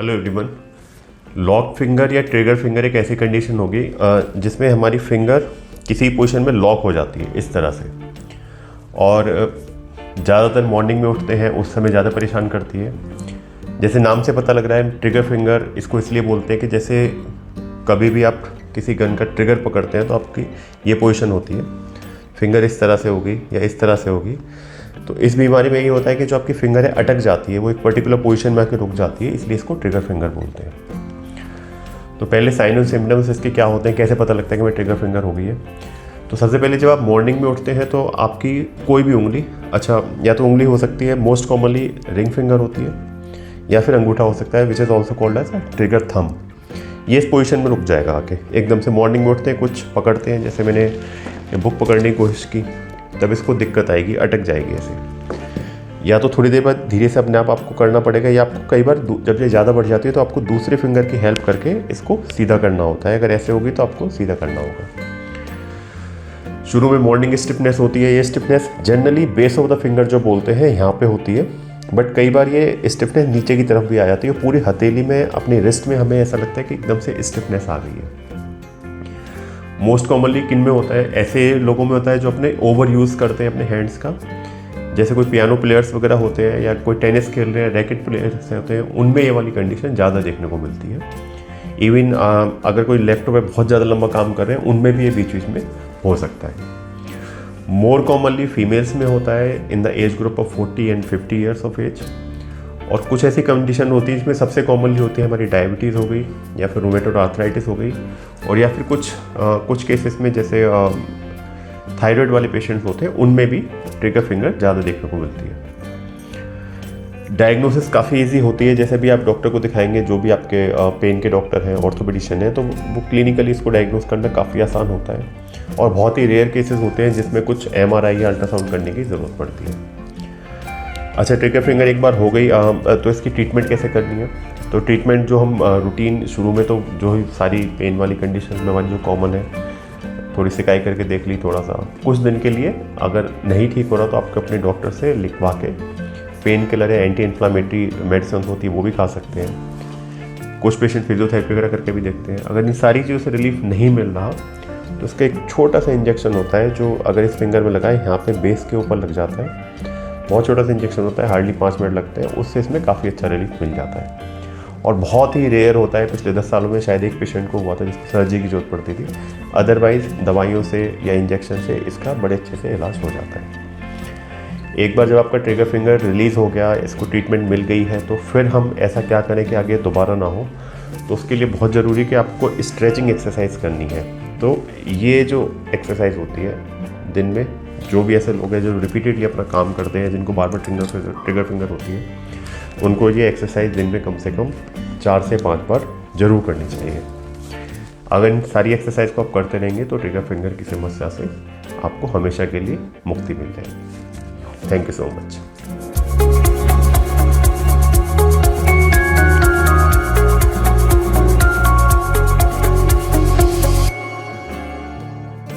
Hello everyone. Lock finger या trigger finger एक ऐसी कंडीशन होगी जिसमें हमारी फिंगर किसी पोजीशन में लॉक हो जाती है इस तरह से, और ज़्यादातर मॉर्निंग में उठते हैं उस समय ज़्यादा परेशान करती है। जैसे नाम से पता लग रहा है, ट्रिगर फिंगर इसको इसलिए बोलते हैं कि जैसे कभी भी आप किसी गन का ट्रिगर पकड़ते हैं तो आपकी ये पोजीशन होती है, फिंगर इस तरह से होगी या इस तरह से होगी। तो इस बीमारी में ये होता है कि जो आपकी फिंगर है अटक जाती है, वो एक पर्टिकुलर पोजीशन में आके रुक जाती है, इसलिए इसको ट्रिगर फिंगर बोलते हैं। तो पहले साइन और सिम्टम्स इसके क्या होते हैं, कैसे पता लगता है कि मैं ट्रिगर फिंगर हो गई है। तो सबसे पहले जब आप मॉर्निंग में उठते हैं तो आपकी कोई भी उंगली, या तो उंगली हो सकती है, मोस्ट कॉमनली रिंग फिंगर होती है, या फिर अंगूठा हो सकता है, which is also called edge trigger thumb. ये इस पोजीशन में रुक जाएगा आके। एकदम से मॉर्निंग में उठते हैं, कुछ पकड़ते हैं, जैसे मैंने बुक पकड़ने की कोशिश की, तब इसको दिक्कत आएगी, अटक जाएगी ऐसे। या तो थोड़ी देर बाद धीरे से अपने आप आपको करना पड़ेगा, या आपको कई बार जब ये ज़्यादा बढ़ जाती है तो आपको दूसरे फिंगर की हेल्प करके इसको सीधा करना होता है। अगर ऐसे होगी तो आपको सीधा करना होगा। शुरू में मॉर्निंग स्टिफनेस होती है। ये stiffness generally base of the finger जो बोलते हैं यहाँ पे होती है, बट कई बार ये स्टिफनेस नीचे की तरफ भी आ जाती है। पूरी हथेली में, अपनी रिस्ट में हमें ऐसा लगता है कि एकदम से स्टिफनेस आ गई है। मोस्ट कॉमनली किन में होता है? ऐसे लोगों में होता है जो अपने ओवर यूज़ करते हैं अपने हैंड्स का, जैसे कोई पियानो प्लेयर्स वगैरह होते हैं या कोई टेनिस खेल रहे हैं, रैकेट प्लेयर्स होते हैं, उनमें ये वाली कंडीशन ज़्यादा देखने को मिलती है। इवन अगर कोई लैपटॉप पे बहुत ज़्यादा लंबा काम कर रहे हैं, उनमें भी ये बीच बीच में हो सकता है। मोर कॉमनली फीमेल्स में होता है in the age group of 40 and 50 years of age. और कुछ ऐसी कंडीशन होती है जिसमें सबसे कॉमनली होती है हमारी डायबिटीज़ हो गई, या फिर रूमेटॉइड आर्थराइटिस हो गई, और या फिर कुछ केसेस में जैसे थायराइड वाले पेशेंट्स होते हैं, उनमें भी ट्रिगर फिंगर ज़्यादा देखने को मिलती है। डायग्नोसिस काफ़ी इजी होती है। जैसे भी आप डॉक्टर को दिखाएंगे, जो भी आपके पेन के डॉक्टर हैं, ऑर्थोपेडिशियन है, तो वो क्लिनिकली इसको डायग्नोस करना काफ़ी आसान होता है। और बहुत ही रेयर केसेस होते हैं जिसमें कुछ MRI या अल्ट्रासाउंड करने की ज़रूरत पड़ती है। अच्छा, ट्रिगर फिंगर एक बार हो गई तो इसकी ट्रीटमेंट कैसे करनी है? तो ट्रीटमेंट जो हम रूटीन शुरू में, तो जो सारी पेन वाली कंडीशन में हमारी जो कॉमन है, थोड़ी सिकाई करके देख ली थोड़ा सा कुछ दिन के लिए। अगर नहीं ठीक हो रहा तो आपको अपने डॉक्टर से लिखवा के पेन किलर या एंटी इन्फ्लामेटरी मेडिसिन होती है वो भी खा सकते हैं। कुछ पेशेंट फिजियोथेरेपी वगैरह करके भी देखते हैं। अगर इन सारी चीज़ों से रिलीफ नहीं मिल रहा तो उसका एक छोटा सा इंजेक्शन होता है, जो अगर इस फिंगर में लगाए, यहाँ पे बेस के ऊपर लग जाता है। बहुत छोटा सा इंजेक्शन होता है, हार्डली 5 मिनट लगते हैं, उससे इसमें काफ़ी अच्छा रिलीफ मिल जाता है। और बहुत ही रेयर होता है। पिछले 10 सालों में शायद एक पेशेंट को हुआ था जिसको सर्जरी की जरूरत पड़ती थी। अदरवाइज दवाइयों से या इंजेक्शन से इसका बड़े अच्छे से इलाज हो जाता है। एक बार जब आपका ट्रिगर फिंगर रिलीज़ हो गया, इसको ट्रीटमेंट मिल गई है, तो फिर हम ऐसा क्या करें कि आगे दोबारा ना हो। तो उसके लिए बहुत ज़रूरी कि आपको स्ट्रेचिंग एक्सरसाइज करनी है। तो ये जो एक्सरसाइज होती है दिन में, जो भी ऐसे लोग हैं जो रिपीटेडली अपना काम करते हैं, जिनको बार बार ट्रिगर फिंगर होती है, उनको ये एक्सरसाइज दिन में कम से कम 4 से 5 बार जरूर करनी चाहिए। अगर इन सारी एक्सरसाइज को आप करते रहेंगे तो ट्रिगर फिंगर की समस्या से आपको हमेशा के लिए मुक्ति मिल जाएगी। Thank you so much.